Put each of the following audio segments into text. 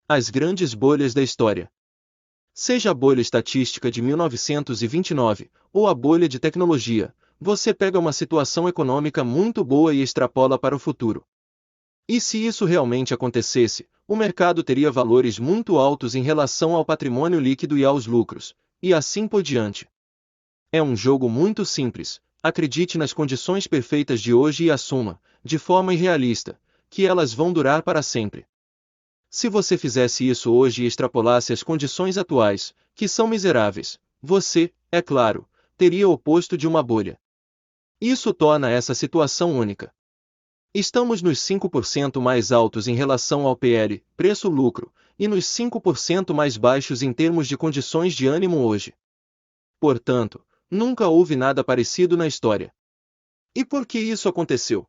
As grandes bolhas da história. Seja a bolha estatística de 1929, ou a bolha de tecnologia, você pega uma situação econômica muito boa e extrapola para o futuro. E se isso realmente acontecesse, o mercado teria valores muito altos em relação ao patrimônio líquido e aos lucros, e assim por diante. É um jogo muito simples, acredite nas condições perfeitas de hoje e assuma, de forma irrealista, que elas vão durar para sempre. Se você fizesse isso hoje e extrapolasse as condições atuais, que são miseráveis, você, é claro, teria o oposto de uma bolha. Isso torna essa situação única. Estamos nos 5% mais altos em relação ao PL, preço-lucro, e nos 5% mais baixos em termos de condições de ânimo hoje. Portanto, nunca houve nada parecido na história. E por que isso aconteceu?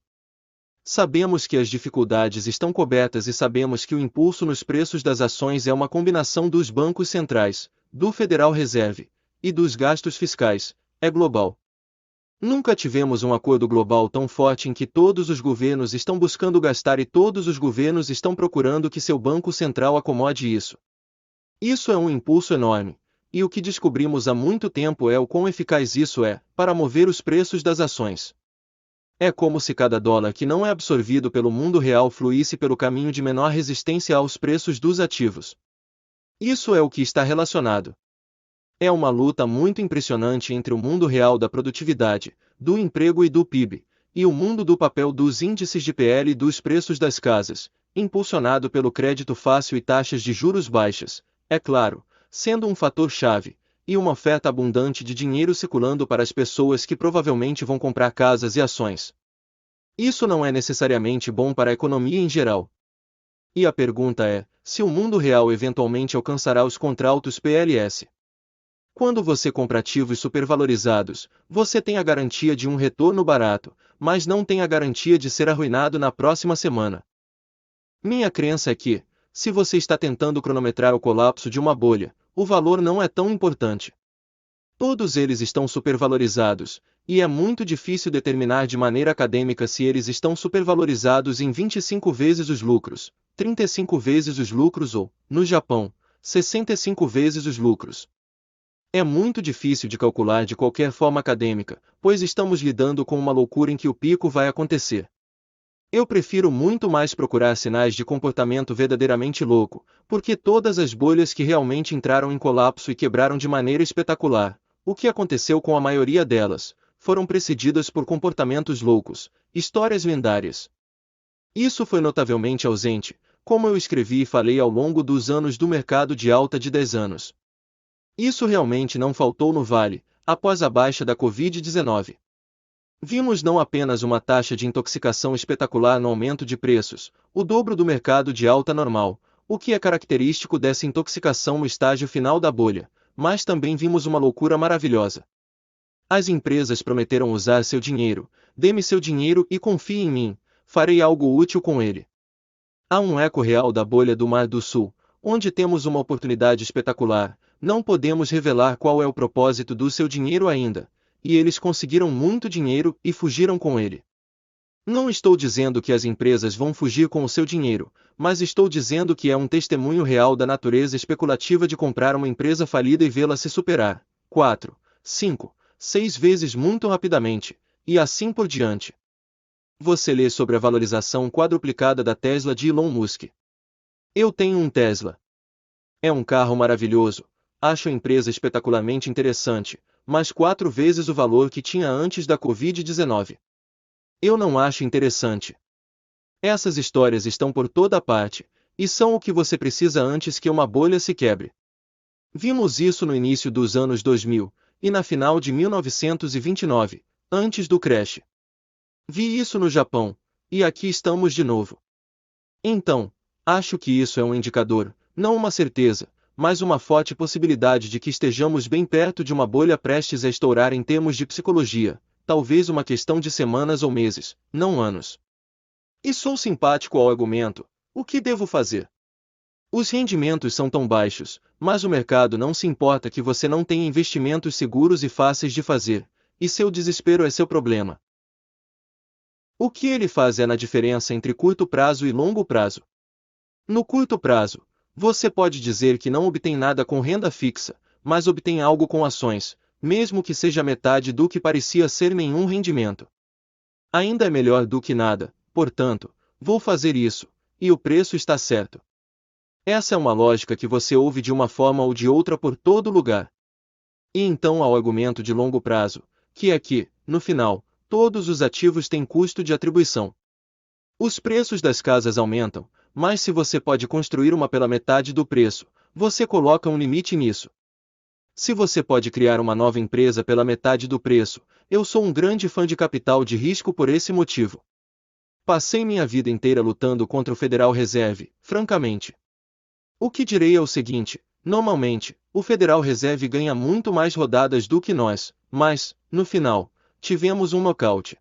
Sabemos que as dificuldades estão cobertas e sabemos que o impulso nos preços das ações é uma combinação dos bancos centrais, do Federal Reserve e dos gastos fiscais, é global. Nunca tivemos um acordo global tão forte em que todos os governos estão buscando gastar e todos os governos estão procurando que seu banco central acomode isso. Isso é um impulso enorme, e o que descobrimos há muito tempo é o quão eficaz isso é, para mover os preços das ações. É como se cada dólar que não é absorvido pelo mundo real fluísse pelo caminho de menor resistência aos preços dos ativos. Isso é o que está relacionado. É uma luta muito impressionante entre o mundo real da produtividade, do emprego e do PIB, e o mundo do papel dos índices de PL e dos preços das casas, impulsionado pelo crédito fácil e taxas de juros baixas, é claro, sendo um fator-chave, e uma oferta abundante de dinheiro circulando para as pessoas que provavelmente vão comprar casas e ações. Isso não é necessariamente bom para a economia em geral. E a pergunta é, se o mundo real eventualmente alcançará os contratos PLS. Quando você compra ativos supervalorizados, você tem a garantia de um retorno barato, mas não tem a garantia de ser arruinado na próxima semana. Minha crença é que, se você está tentando cronometrar o colapso de uma bolha, o valor não é tão importante. Todos eles estão supervalorizados, e é muito difícil determinar de maneira acadêmica se eles estão supervalorizados em 25 vezes os lucros, 35 vezes os lucros ou, no Japão, 65 vezes os lucros. É muito difícil de calcular de qualquer forma acadêmica, pois estamos lidando com uma loucura em que o pico vai acontecer. Eu prefiro muito mais procurar sinais de comportamento verdadeiramente louco, porque todas as bolhas que realmente entraram em colapso e quebraram de maneira espetacular, o que aconteceu com a maioria delas, foram precedidas por comportamentos loucos, histórias lendárias. Isso foi notavelmente ausente, como eu escrevi e falei ao longo dos anos do mercado de alta de 10 anos. Isso realmente não faltou no Vale, após a baixa da Covid-19. Vimos não apenas uma taxa de intoxicação espetacular no aumento de preços, o dobro do mercado de alta normal, o que é característico dessa intoxicação no estágio final da bolha, mas também vimos uma loucura maravilhosa. As empresas prometeram usar seu dinheiro, dê-me seu dinheiro e confie em mim, farei algo útil com ele. Há um eco real da bolha do Mar do Sul, onde temos uma oportunidade espetacular, não podemos revelar qual é o propósito do seu dinheiro ainda, e eles conseguiram muito dinheiro e fugiram com ele. Não estou dizendo que as empresas vão fugir com o seu dinheiro, mas estou dizendo que é um testemunho real da natureza especulativa de comprar uma empresa falida e vê-la se superar 4, 5, 6 vezes muito rapidamente, e assim por diante. Você lê sobre a valorização quadruplicada da Tesla de Elon Musk. Eu tenho um Tesla. É um carro maravilhoso, acho a empresa espetacularmente interessante, mas 4 vezes o valor que tinha antes da Covid-19. Eu não acho interessante. Essas histórias estão por toda parte, e são o que você precisa antes que uma bolha se quebre. Vimos isso no início dos anos 2000, e na final de 1929, antes do crash. Vi isso no Japão, e aqui estamos de novo. Então, acho que isso é um indicador, não uma certeza, mas uma forte possibilidade de que estejamos bem perto de uma bolha prestes a estourar em termos de psicologia, talvez uma questão de semanas ou meses, não anos. E sou simpático ao argumento, o que devo fazer? Os rendimentos são tão baixos, mas o mercado não se importa que você não tenha investimentos seguros e fáceis de fazer, e seu desespero é seu problema. O que ele faz é na diferença entre curto prazo e longo prazo. No curto prazo, Você pode dizer que não obtém nada com renda fixa, mas obtém algo com ações, mesmo que seja metade do que parecia ser nenhum rendimento. Ainda é melhor do que nada, portanto, vou fazer isso, e o preço está certo. Essa é uma lógica que você ouve de uma forma ou de outra por todo lugar. E então há o argumento de longo prazo, que é que, no final, todos os ativos têm custo de atribuição. Os preços das casas aumentam, mas se você pode construir uma pela metade do preço, você coloca um limite nisso. Se você pode criar uma nova empresa pela metade do preço, eu sou um grande fã de capital de risco por esse motivo. Passei minha vida inteira lutando contra o Federal Reserve, francamente. O que direi é o seguinte: normalmente, o Federal Reserve ganha muito mais rodadas do que nós, mas, no final, tivemos um nocaute.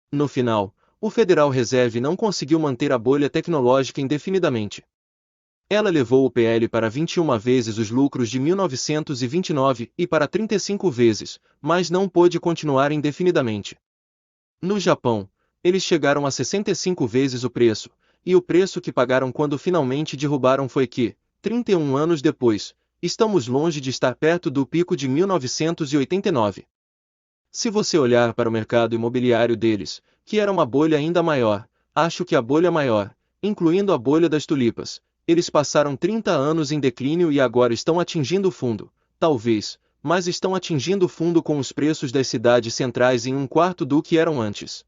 No final, o Federal Reserve não conseguiu manter a bolha tecnológica indefinidamente. Ela levou o PL para 21 vezes os lucros de 1929 e para 35 vezes, mas não pôde continuar indefinidamente. No Japão, eles chegaram a 65 vezes o preço, e o preço que pagaram quando finalmente derrubaram foi que, 31 anos depois, estamos longe de estar perto do pico de 1989. Se você olhar para o mercado imobiliário deles, que era uma bolha ainda maior, acho que a bolha maior, incluindo a bolha das tulipas, eles passaram 30 anos em declínio e agora estão atingindo o fundo, talvez, mas estão atingindo o fundo com os preços das cidades centrais em um quarto do que eram antes.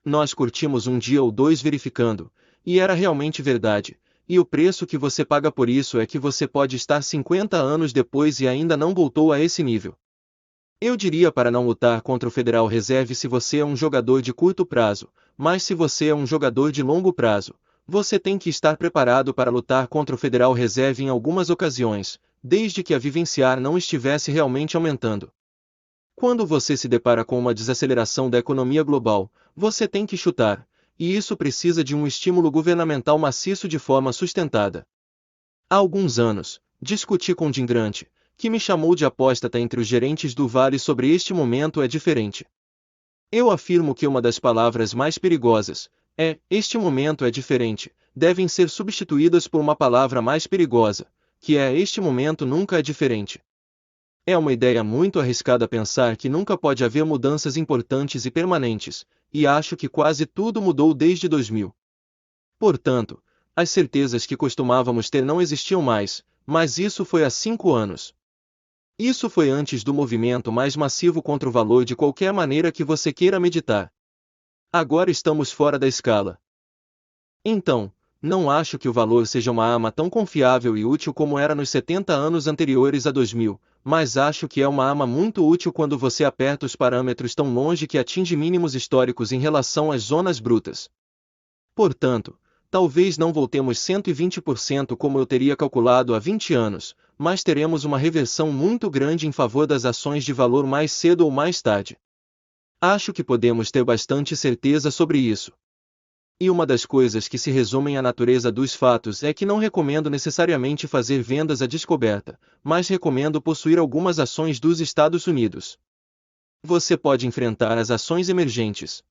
Nós curtimos um dia ou dois verificando, e era realmente verdade, e o preço que você paga por isso é que você pode estar 50 anos depois e ainda não voltou a esse nível. Eu diria para não lutar contra o Federal Reserve se você é um jogador de curto prazo, mas se você é um jogador de longo prazo, você tem que estar preparado para lutar contra o Federal Reserve em algumas ocasiões, desde que a vivenciar não estivesse realmente aumentando. Quando você se depara com uma desaceleração da economia global, você tem que chutar, e isso precisa de um estímulo governamental maciço de forma sustentada. Há alguns anos, discuti com Jim Grant, que me chamou de apóstata entre os gerentes do Vale sobre este momento é diferente. Eu afirmo que uma das palavras mais perigosas, este momento é diferente, devem ser substituídas por uma palavra mais perigosa, que é este momento nunca é diferente. É uma ideia muito arriscada pensar que nunca pode haver mudanças importantes e permanentes, e acho que quase tudo mudou desde 2000. Portanto, as certezas que costumávamos ter não existiam mais, mas isso foi há 5 anos. Isso foi antes do movimento mais massivo contra o valor de qualquer maneira que você queira meditar. Agora estamos fora da escala. Então, não acho que o valor seja uma arma tão confiável e útil como era nos 70 anos anteriores a 2000, mas acho que é uma arma muito útil quando você aperta os parâmetros tão longe que atinge mínimos históricos em relação às zonas brutas. Portanto, talvez não voltemos 120% como eu teria calculado há 20 anos, mas teremos uma reversão muito grande em favor das ações de valor mais cedo ou mais tarde. Acho que podemos ter bastante certeza sobre isso. E uma das coisas que se resumem à natureza dos fatos é que não recomendo necessariamente fazer vendas à descoberta, mas recomendo possuir algumas ações dos Estados Unidos. Você pode enfrentar as ações emergentes.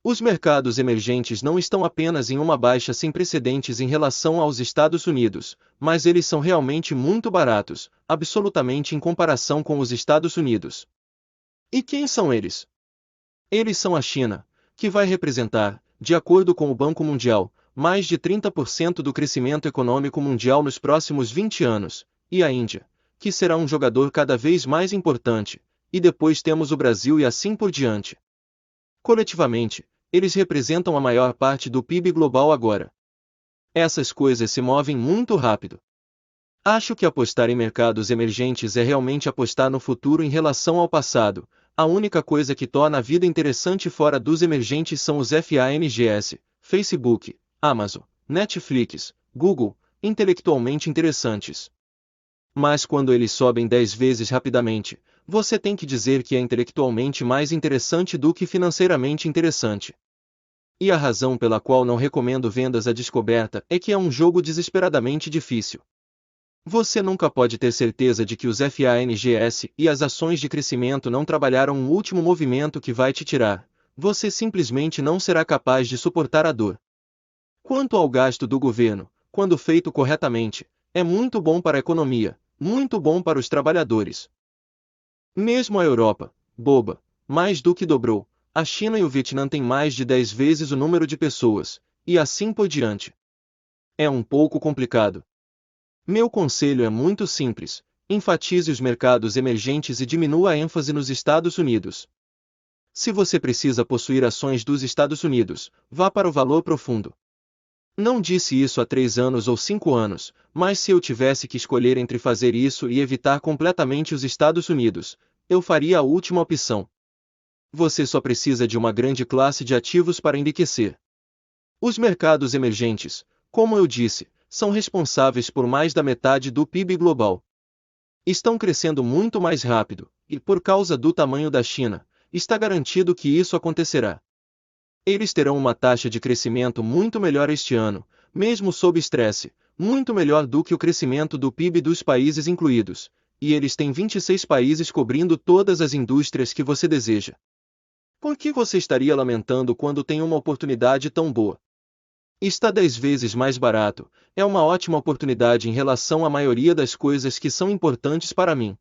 Os mercados emergentes não estão apenas em uma baixa sem precedentes em relação aos Estados Unidos, mas eles são realmente muito baratos, absolutamente em comparação com os Estados Unidos. E quem são eles? Eles são a China, que vai representar, de acordo com o Banco Mundial, mais de 30% do crescimento econômico mundial nos próximos 20 anos, e a Índia, que será um jogador cada vez mais importante, e depois temos o Brasil e assim por diante. Coletivamente, eles representam a maior parte do PIB global agora. Essas coisas se movem muito rápido. Acho que apostar em mercados emergentes é realmente apostar no futuro em relação ao passado. A única coisa que torna a vida interessante fora dos emergentes são os FANGs, Facebook, Amazon, Netflix, Google, intelectualmente interessantes. Mas quando eles sobem 10 vezes rapidamente, você tem que dizer que é intelectualmente mais interessante do que financeiramente interessante. E a razão pela qual não recomendo vendas à descoberta é que é um jogo desesperadamente difícil. Você nunca pode ter certeza de que os FANGs e as ações de crescimento não trabalharam um último movimento que vai te tirar. Você simplesmente não será capaz de suportar a dor. Quanto ao gasto do governo, quando feito corretamente, é muito bom para a economia, muito bom para os trabalhadores. Mesmo a Europa, boba, mais do que dobrou, a China e o Vietnã têm mais de 10 vezes o número de pessoas, e assim por diante. É um pouco complicado. Meu conselho é muito simples: enfatize os mercados emergentes e diminua a ênfase nos Estados Unidos. Se você precisa possuir ações dos Estados Unidos, vá para o valor profundo. Não disse isso há 3 anos ou 5 anos, mas se eu tivesse que escolher entre fazer isso e evitar completamente os Estados Unidos, eu faria a última opção. Você só precisa de uma grande classe de ativos para enriquecer. Os mercados emergentes, como eu disse, são responsáveis por mais da metade do PIB global. Estão crescendo muito mais rápido, e por causa do tamanho da China, está garantido que isso acontecerá. Eles terão uma taxa de crescimento muito melhor este ano, mesmo sob estresse, muito melhor do que o crescimento do PIB dos países incluídos, e eles têm 26 países cobrindo todas as indústrias que você deseja. Por que você estaria lamentando quando tem uma oportunidade tão boa? Está 10 vezes mais barato, é uma ótima oportunidade em relação à maioria das coisas que são importantes para mim.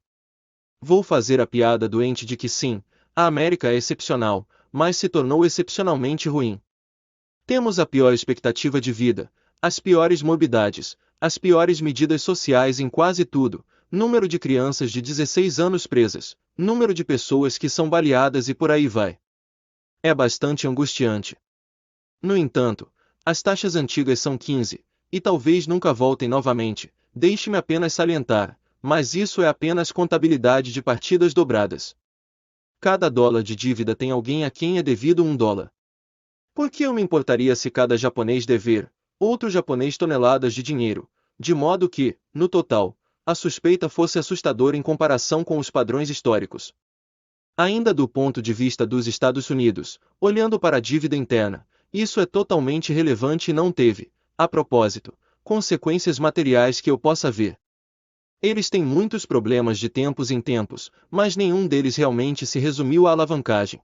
Vou fazer a piada doente de que sim, a América é excepcional, mas se tornou excepcionalmente ruim. Temos a pior expectativa de vida, as piores morbidades, as piores medidas sociais em quase tudo, número de crianças de 16 anos presas, número de pessoas que são baleadas e por aí vai. É bastante angustiante. No entanto, as taxas antigas são 15, e talvez nunca voltem novamente, deixe-me apenas salientar, mas isso é apenas contabilidade de partidas dobradas. Cada dólar de dívida tem alguém a quem é devido $1. Por que eu me importaria se cada japonês dever, outro japonês toneladas de dinheiro, de modo que, no total, a suspeita fosse assustadora em comparação com os padrões históricos? Ainda do ponto de vista dos Estados Unidos, olhando para a dívida interna, isso é totalmente relevante e não teve, a propósito, consequências materiais que eu possa ver. Eles têm muitos problemas de tempos em tempos, mas nenhum deles realmente se resumiu à alavancagem.